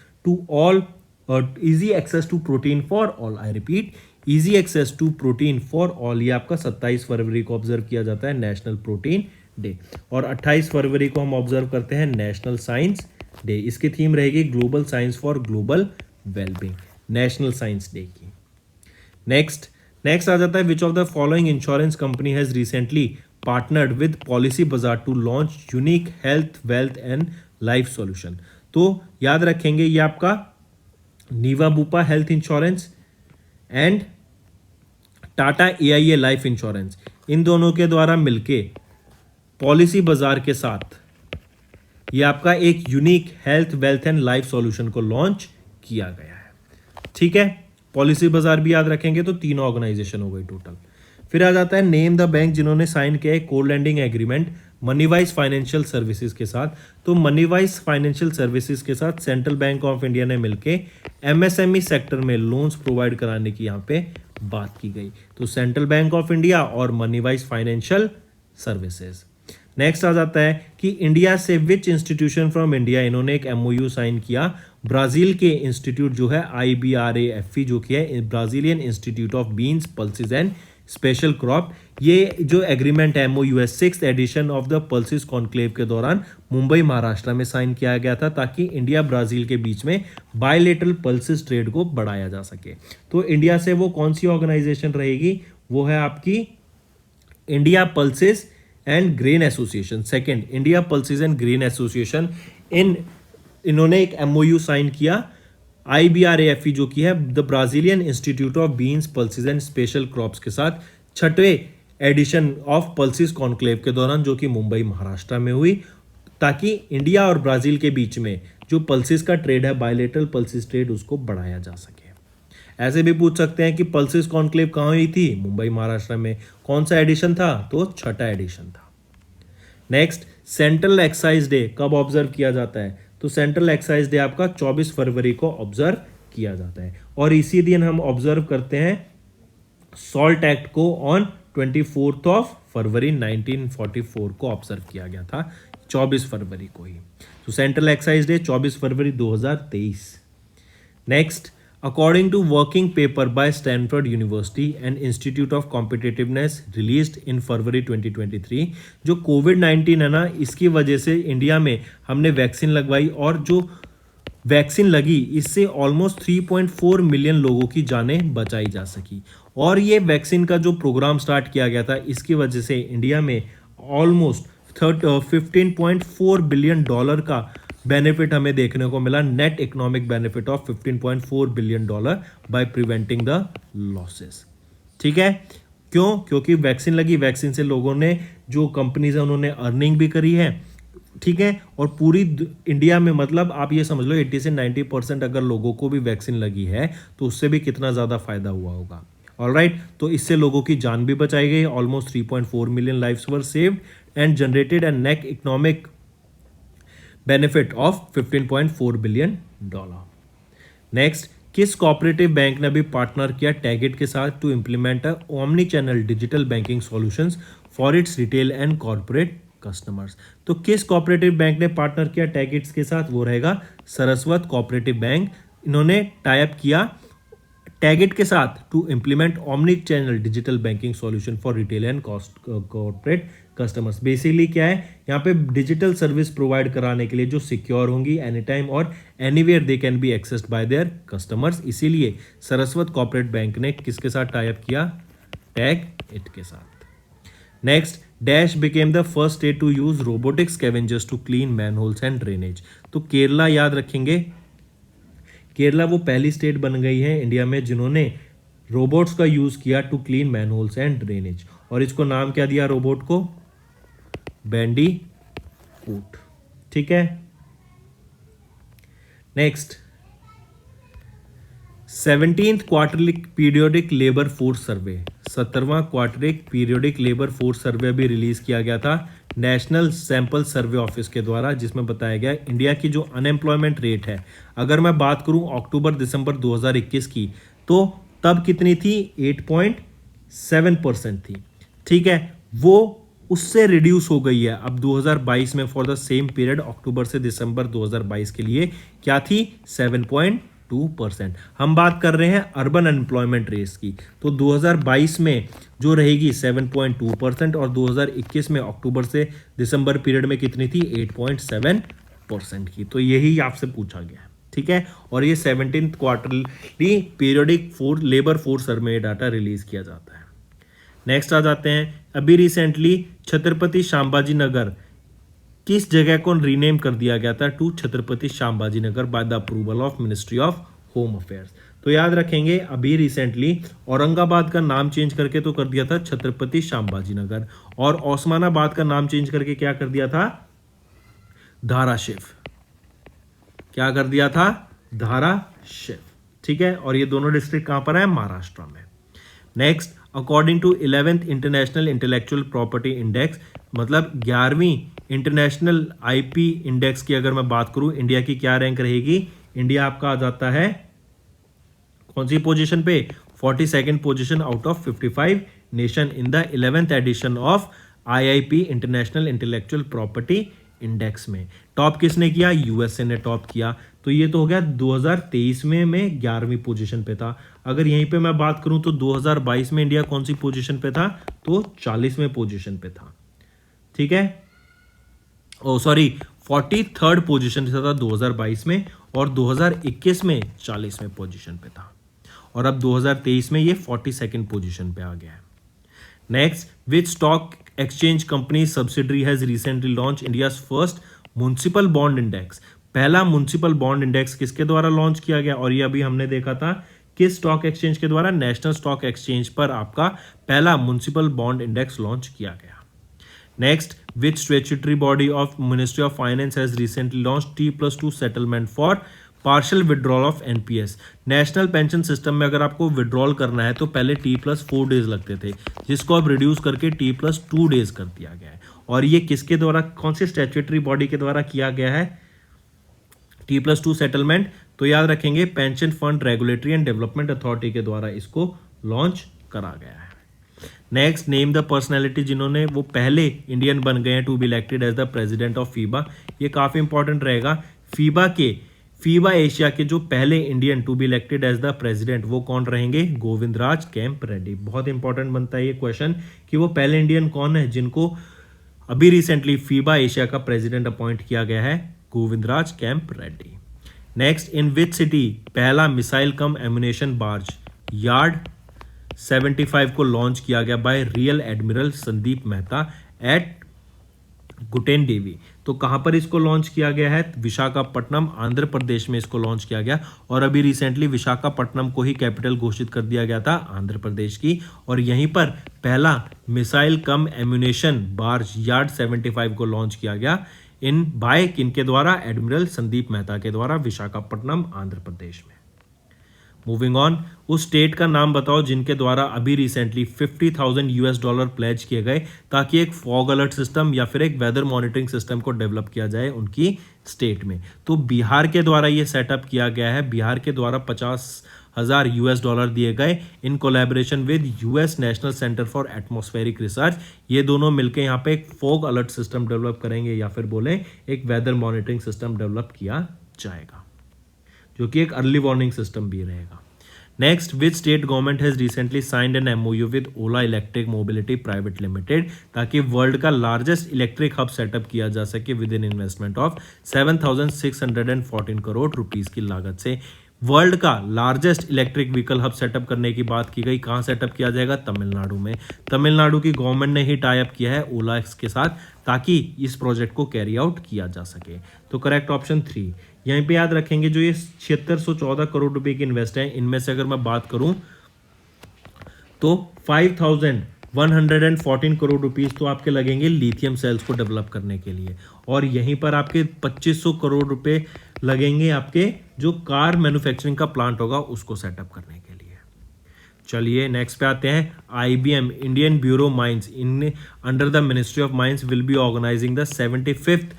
to protein for all. I repeat, easy access to protein for all, ये आपका 27 फरवरी को ऑब्जर्व किया जाता है नेशनल प्रोटीन डे। और 28 फरवरी को हम ऑब्जर्व करते हैं नेशनल साइंस डे। इसकी थीम रहेगी global science for global wellbeing, national science day की। नेक्स्ट आ जाता है, which of the following insurance company has recently partnered with Policybazaar to launch unique health, wealth and life solution. तो याद रखेंगे, ये आपका Niva Bupa health insurance and Tata AIA life insurance, इन दोनों के द्वारा मिलके पॉलिसी बाजार के साथ ये आपका एक unique health, wealth and life solution को लॉन्च किया गया है। ठीक है, पॉलिसी बाजार भी याद रखेंगे, तो 3 ऑर्गेनाइजेशन हो गई टोटल। फिर आ जाता है नेम द बैंक जिन्होंने साइन किया है को लैंडिंग एग्रीमेंट मनीवाइज फाइनेंशियल सर्विसेज के साथ। तो मनीवाइज फाइनेंशियल सर्विसेज के साथ सेंट्रल बैंक ऑफ इंडिया ने मिलके MSME सेक्टर में लोन्स प्रोवाइड कराने की यहाँ पे बात की गई। तो सेंट्रल बैंक ऑफ इंडिया और मनीवाइज फाइनेंशियल सर्विसेज। नेक्स्ट आ जाता है कि इंडिया से विच इंस्टीट्यूशन फ्रॉम इंडिया, इन्होंने एक MOU साइन किया ब्राजील के इंस्टीट्यूट जो है IBRAFE, जो कि है Brazilian institute of beans, pulses and special crop. ये जो एग्रीमेंट है MOU है 6th edition of the pulses conclave के दौरान मुंबई महाराष्ट्र में साइन किया गया था, ताकि इंडिया ब्राजील के बीच में बायलेटरल पल्सिस ट्रेड को बढ़ाया जा सके। तो इंडिया से वो कौन सी ऑर्गेनाइजेशन रहेगी? वो है आपकी India pulses and grain association. Second, India pulses and grain association, इन्होंने एक MOU साइन किया IBRAFE, जो कि है the Brazilian institute of beans, pulses and special crops के साथ 6वें एडिशन ऑफ पल्सिस कॉन्क्लेव के दौरान, जो कि मुंबई महाराष्ट्र में हुई, ताकि इंडिया और ब्राजील के बीच में जो पल्सिस का ट्रेड है, बायलेटरल पल्सिस ट्रेड, उसको बढ़ाया जा सके। ऐसे भी पूछ सकते हैं कि पल्सिस कॉन्क्लेव कहाँ हुई थी? मुंबई महाराष्ट्र में। कौन सा एडिशन था? तो 6वां एडिशन था। नेक्स्ट, सेंट्रल एक्साइज डे कब ऑब्जर्व किया जाता है? तो सेंट्रल एक्साइज डे आपका 24 फरवरी को ऑब्जर्व किया जाता है। और इसी दिन हम ऑब्जर्व करते हैं सॉल्ट एक्ट को ऑन 24 फरवरी 1944 को ऑब्जर्व किया गया था, 24 फरवरी को ही। तो सेंट्रल एक्साइज डे 24 फरवरी 2023। Next, according to working paper by Stanford University and institute of competitiveness released in February 2023, जो कोविड-19 है ना, इसकी वजह से इंडिया में हमने वैक्सीन लगवाई और जो वैक्सीन लगी इससे ऑलमोस्ट 3.4 मिलियन लोगों की जानें बचाई जा सकी। और ये वैक्सीन का जो प्रोग्राम स्टार्ट किया गया था, इसकी वजह से इंडिया में ऑलमोस्ट 15.4 बिलियन डॉलर का बेनिफिट हमें देखने को मिला, net economic benefit of 15.4 billion dollar by preventing the losses. ठीक है, क्यों? क्योंकि वैक्सीन लगी, वैक्सीन से लोगों ने, जो कंपनीज है उन्होंने अर्निंग भी करी है। ठीक है, और पूरी इंडिया में मतलब आप ये समझ लो 80 से 90% अगर लोगों को भी वैक्सीन लगी है तो उससे भी कितना ज़्यादा फायदा हुआ होगा। ऑलराइट, तो इससे लोगों की जान भी बचाई गई, almost 3.4 million lives were saved and generated and net economic benefit of 15.4 billion dollar. Next, किस कोऑपरेटिव बैंक ने भी पार्टनर किया टैगेट के साथ to implement a omni channel digital banking solutions for its retail and corporate customers? तो किस कोऑपरेटिव बैंक ने पार्टनर किया टैगेट्स के साथ? वो रहेगा सरस्वत कोऑपरेटिव बैंक। इन्होंने टाई अप किया टैगेट के साथ to implement omni channel digital banking solution for retail and corporate customers. Basically क्या है, यहाँ पे डिजिटल सर्विस प्रोवाइड कराने के लिए जो सिक्योर होंगी, एनी टाइम और anywhere they can be accessed by their customers. इसीलिए सरस्वत कॉर्पोरेट बैंक ने किसके साथ टाई अप किया? टैग इट के साथ। Next, dash became the first state to use robotic scavengers to clean manholes and drainage. तो केरला याद रखेंगे, केरला वो पहली स्टेट बन गई है इंडिया में जिन्होंने रोबोट्स का यूज किया to clean manholes and drainage. और इसको नाम क्या दिया रोबोट को? बैंडी कूट। ठीक है, next, 17th quarterly periodic labour force survey, 17वां quarterly periodic labour force survey भी रिलीज किया गया था नेशनल सैंपल सर्वे ऑफिस के द्वारा, जिसमें बताया गया इंडिया की जो अनएम्प्लॉयमेंट रेट है, अगर मैं बात करूं अक्टूबर दिसंबर 2021 की, तो तब कितनी थी? 8.7% थी। ठीक है, वो उससे रिड्यूस हो गई है अब 2022 में फॉर द सेम पीरियड अक्टूबर से दिसंबर 2022 के लिए क्या थी? 7.2%। हम बात कर रहे हैं अर्बन अनएम्प्लॉयमेंट रेट की, तो 2022 में जो रहेगी 7.2% और 2021 में अक्टूबर से दिसंबर पीरियड में कितनी थी? 8.7% की। तो यही आपसे पूछा गया है। ठीक है, और ये 17th quarterly periodic labour force सर्वे डाटा रिलीज किया जाता है। नेक्स्ट आ जाते हैं, अभी रिसेंटली छत्रपति शांबाजी नगर किस जगह को रीनेम कर दिया गया था? To Chhatrapati Sambhaji Nagar by the approval of ministry of home affairs. तो याद रखेंगे अभी रिसेंटली औरंगाबाद का नाम चेंज करके तो कर दिया था छत्रपति शांबाजी नगर, और ओस्मानाबाद का नाम चेंज करके क्या कर दिया था? धाराशिव। क्या कर दिया था? धाराशिव। ठीक है, और ये दोनों डिस्ट्रिक्ट कहां पर है? महाराष्ट्र में। Next, according to 11th international intellectual property index, मतलब 11वीं इंटरनेशनल आईपी इंडेक्स की अगर मैं बात करूं, इंडिया की क्या रैंक रहेगी? इंडिया आपका आ जाता है कौन सी पोजीशन पे? 42nd position out of 55 nation in the 11th edition of IIP international intellectual property index में। टॉप किसने किया? यूएसए ने टॉप किया। तो ये तो हो गया 2023 में मैं 11वीं पोजीशन पे था। अगर यहीं पे मैं बात करूं तो 2022 में इंडिया कौन सी पोजीशन पे था? तो 40वें पोजीशन पे था। ठीक है, ओ सॉरी 43rd पोजीशन पे था 2022 में, और 2021 में 40वें पोजीशन पे था, और अब 2023 में ये 42nd पोजीशन पे आ गया है। Next, which stock exchange company subsidiary has recently launch India's first municipal bond index? पहला म्युनिसिपल बॉन्ड इंडेक्स किसके द्वारा लॉन्च किया गया? और ये अभी हमने देखा था किस स्टॉक एक्सचेंज के द्वारा? नेशनल स्टॉक एक्सचेंज पर आपका पहला म्युनिसिपल बॉन्ड इंडेक्स लॉन्च किया गया। Next, which statutory body of ministry of finance has recently launch T+2 settlement for partial withdrawal of NPS? National pension system में अगर आपको विड्रॉल करना है तो पहले T+4 डेज लगते थे, जिसको अब रिड्यूस करके T+2 डेज कर दिया गया है। और ये किसके द्वारा, कौन से स्टैट्यूटरी बॉडी के द्वारा किया गया है? T+2 सेटलमेंट तो याद रखेंगे pension fund regulatory and development authority के द्वारा इसको लॉन्च करा गया है। नेक्स्ट, नेम द पर्सनैलिटी जिन्होंने वो पहले इंडियन बन गए हैं to be elected as the president of FIBA. ये काफ़ी इंपॉर्टेंट रहेगा। फीबा एशिया के जो पहले Indian to be elected as the president वो कौन रहेंगे? गोविंदराज कैंप रेड्डी। बहुत इंपॉर्टेंट बनता है ये क्वेश्चन कि वो पहले इंडियन कौन है जिनको अभी रिसेंटली फीबा एशिया का प्रेसिडेंट अपॉइंट किया गया है? Govindaraj camp Reddy. Next, in which city पहला missile cum ammunition barge yard 75 को लॉन्च किया गया by rear admiral Sandeep Mehta at Guttenadeevi. तो कहां पर इसको लॉन्च किया गया है? विशाखापट्टनम, आंध्र प्रदेश में इसको लॉन्च किया गया और अभी रिसेंटली विशाखापट्टनम को ही कैपिटल घोषित कर दिया गया था आंध्र प्रदेश की। और यहीं पर पहला missile cum ammunition barge yard 75 को लॉन्च किया गया किनके द्वारा? एडमिरल संदीप मेहता के द्वारा, विशाखापट्टनम, आंध्र प्रदेश में। मूविंग ऑन, उस स्टेट का नाम बताओ जिनके द्वारा अभी रिसेंटली $50,000 प्लेज किए गए ताकि एक फॉग अलर्ट सिस्टम या फिर एक वेदर मॉनिटरिंग सिस्टम को डेवलप किया जाए उनकी स्टेट में। तो बिहार के द्वारा ये सेटअप किया गया है। बिहार के द्वारा $50,000 दिए गए in collaboration with US national centre for atmospheric research. ये दोनों मिलकर यहाँ पे एक फॉग अलर्ट सिस्टम डेवलप करेंगे या फिर बोले एक वेदर मॉनिटरिंग सिस्टम डेवलप किया जाएगा जो कि एक अर्ली वार्निंग सिस्टम भी रहेगा। Next, which state government has recently signed an MOU with Ola electric mobility private limited ताकि वर्ल्ड का लार्जेस्ट इलेक्ट्रिक हब सेटअप किया जा सके with in investment of 7,614 crore rupees की लागत से। वर्ल्ड का largest electric vehicle hub setup करने की बात की गई। कहाँ सेटअप किया जाएगा? तमिलनाडु में। तमिलनाडु की गवर्नमेंट ने ही टाई अप किया है ओला के साथ ताकि इस प्रोजेक्ट को कैरी आउट किया जा सके। तो करेक्ट ऑप्शन 3। यहीं पे याद रखेंगे जो ये 7614 करोड़ रुपए की इन्वेस्ट है, इनमें से अगर मैं बात करूं तो 5,114 करोड़ रुपीस तो आपके लगेंगे लिथियम सेल्स को डेवलप करने के लिए और यहीं पर आपके 2500 करोड़ रुपए लगेंगे आपके जो कार मैन्युफैक्चरिंग का प्लांट होगा उसको सेटअप करने के लिए। चलिए नेक्स्ट पे आते हैं। IBM Indian bureau mines in under the ministry of mines will be organising the 75th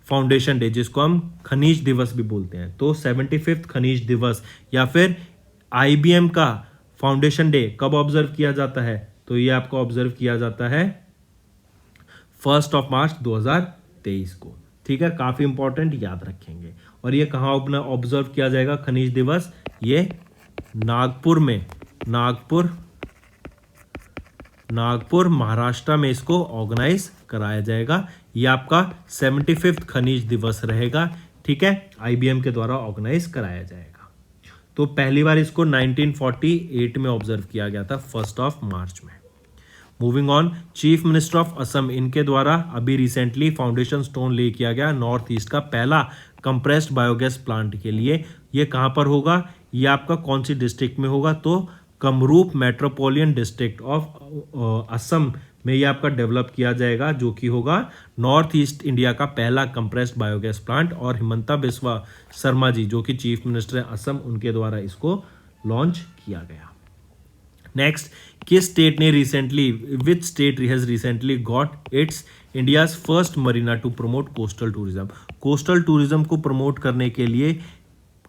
foundation day जिसको हम खनिज दिवस भी बोलते हैं। तो 75th खनिज दिवस या फिर IBM का फाउंडेशन डे कब ऑब्जर्व किया जाता है? तो ये आपको ऑब्जर्व किया जाता है 1 मार्च 2023 को। ठीक है, काफी इंपॉर्टेंट, याद रखेंगे। और ये कहाँ ऑब्जर्व किया जाएगा खनिज दिवस? ये नागपुर में, नागपुर महाराष्ट्र में इसको ऑर्गेनाइज कराया जाएगा। ये आपका 75th खनिज दिवस रहेगा। ठीक है, IBM के द्वारा ऑर्गेनाइज कराया जाएगा। तो पहली बार इसको 1948 में ऑब्जर्व किया गया था 1 मार्च में। Moving on, chief minister of Assam इनके द्वारा अभी रिसेंटली फाउंडेशन स्टोन ले किया गया नॉर्थ ईस्ट का पहला कंप्रेस्ड बायोगैस प्लांट के लिए। ये कहाँ पर होगा? ये आपका कौन सी डिस्ट्रिक्ट में होगा? तो कमरूप मेट्रोपोलियन डिस्ट्रिक्ट ऑफ असम में ये आपका डेवलप किया जाएगा जो कि होगा नॉर्थ ईस्ट इंडिया का पहला कंप्रेस्ड बायोगैस प्लांट। और हिमंता बिस्वा शर्मा जी जो कि चीफ मिनिस्टर है असम, उनके द्वारा इसको लॉन्च किया गया। नेक्स्ट, किस स्टेट ने recently which state has recently got its India's first marina to promote coastal tourism? Coastal tourism को प्रमोट करने के लिए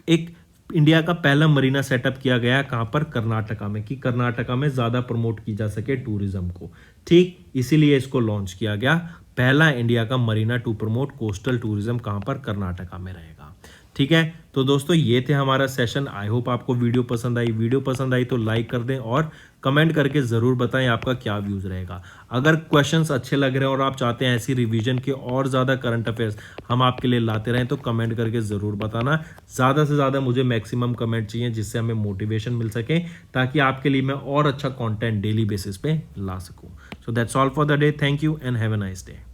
एक इंडिया का पहला मरीना सेटअप किया गया। कहां पर? कर्नाटका में, कि कर्नाटका में ज्यादा प्रमोट की जा सके टूरिज्म को। ठीक, इसीलिए इसको लॉन्च किया गया। पहला इंडिया का marina to promote coastal tourism कहां पर? कर्नाटका में रहेगा। ठीक है, तो दोस्तों ये थे हमारा सेशन। आई होप आपको वीडियो पसंद आई। वीडियो पसंद आई तो लाइक कर दें और कमेंट करके ज़रूर बताएं आपका क्या व्यूज़ रहेगा। अगर क्वेश्चंस अच्छे लग रहे हैं और आप चाहते हैं ऐसी रिवीजन के और ज़्यादा करंट अफेयर्स हम आपके लिए लाते रहें तो कमेंट करके ज़रूर बताना। ज़्यादा से ज़्यादा मुझे मैक्सिमम कमेंट चाहिए जिससे हमें मोटिवेशन मिल सके ताकि आपके लिए मैं और अच्छा कॉन्टेंट डेली बेसिस पे ला सकूँ। So that's all for the day. Thank you and have a nice day.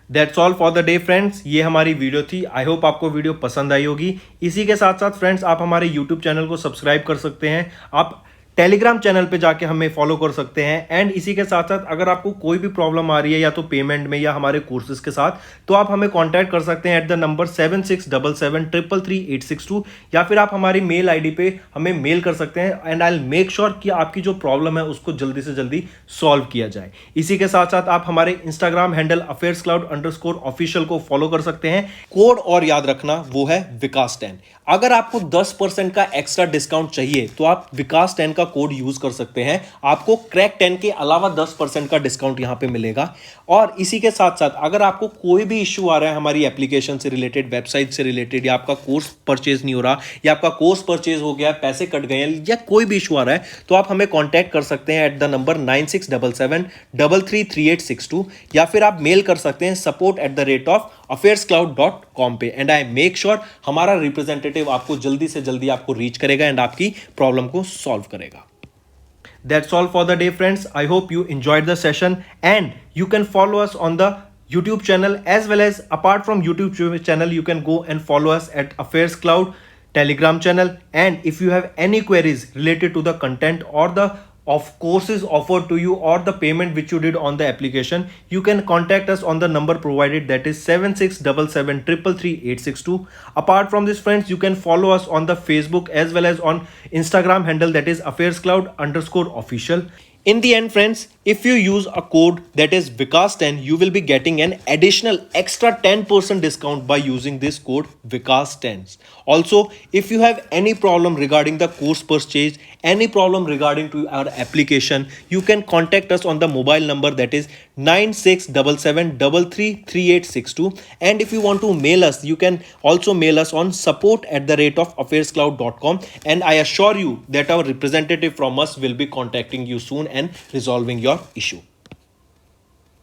That's all for the day friends. ये हमारी वीडियो थी। आई होप आपको वीडियो पसंद आई होगी। इसी के साथ साथ फ्रेंड्स आप हमारे यूट्यूब चैनल को सब्सक्राइब कर सकते हैं। आप टेलीग्राम चैनल पे जाके हमें फॉलो कर सकते हैं। एंड इसी के साथ साथ अगर आपको कोई भी प्रॉब्लम आ रही है या तो पेमेंट में या हमारे कोर्सेज के साथ, तो आप हमें कांटेक्ट कर सकते हैं एट द नंबर 7677333862, या फिर आप हमारी मेल आईडी पे हमें मेल कर सकते हैं and I will make sure कि आपकी जो प्रॉब्लम है उसको जल्दी से जल्दी सॉल्व किया जाए। इसी के साथ साथ आप हमारे इंस्टाग्राम हैंडल affairscloud_official को फॉलो कर सकते हैं। कोड और याद रखना वो है विकास 10। अगर आपको 10% का एक्स्ट्रा डिस्काउंट चाहिए तो आप विकास 10 का कोड यूज कर सकते हैं, आपको क्रैक 10 के अलावा 10% का डिस्काउंट यहां पे मिलेगा। और इसी के साथ साथ अगर आपको कोई भी इश्यू आ रहा है हमारी एप्लीकेशन से रिलेटेड, वेबसाइट से रिलेटेड, या आपका कोर्स परचेज नहीं हो रहा, या आपका कोर्स परचेज हो गया, पैसे कट गए हैं, या कोई भी इशू आ रहा है, तो आप हमें कॉन्टैक्ट कर सकते हैं एट द नंबर 9677333862, या फिर आप मेल कर सकते हैं support@affairscloud.com पे। एंड आई मेक श्योर हमारा रिप्रेजेंटेटिव आपको जल्दी से जल्दी आपको रीच करेगा एंड आपकी प्रॉब्लम को सॉल्व करेगा। That's all for the day, friends. I hope you enjoyed the session, and you can follow us on the YouTube channel, as well as apart from YouTube channel you can go and follow us at Affairs Cloud Telegram channel. And if you have any queries related to the content or the of courses offered to you or the payment which you did on the application, you can contact us on the number provided, that is 7677333862. Apart from this, friends, you can follow us on the Facebook as well as on Instagram handle, that is affairscloud_official. In the end, friends, if you use a code that is Vikas10, you will be getting an additional extra 10% discount by using this code Vikas10. Also, if you have any problem regarding the course purchase, any problem regarding to our application, you can contact us on the mobile number, that is 9677333862. And if you want to mail us, you can also mail us on support@affairscloud.com, and I assure you that our representative from us will be contacting you soon and resolving your issue.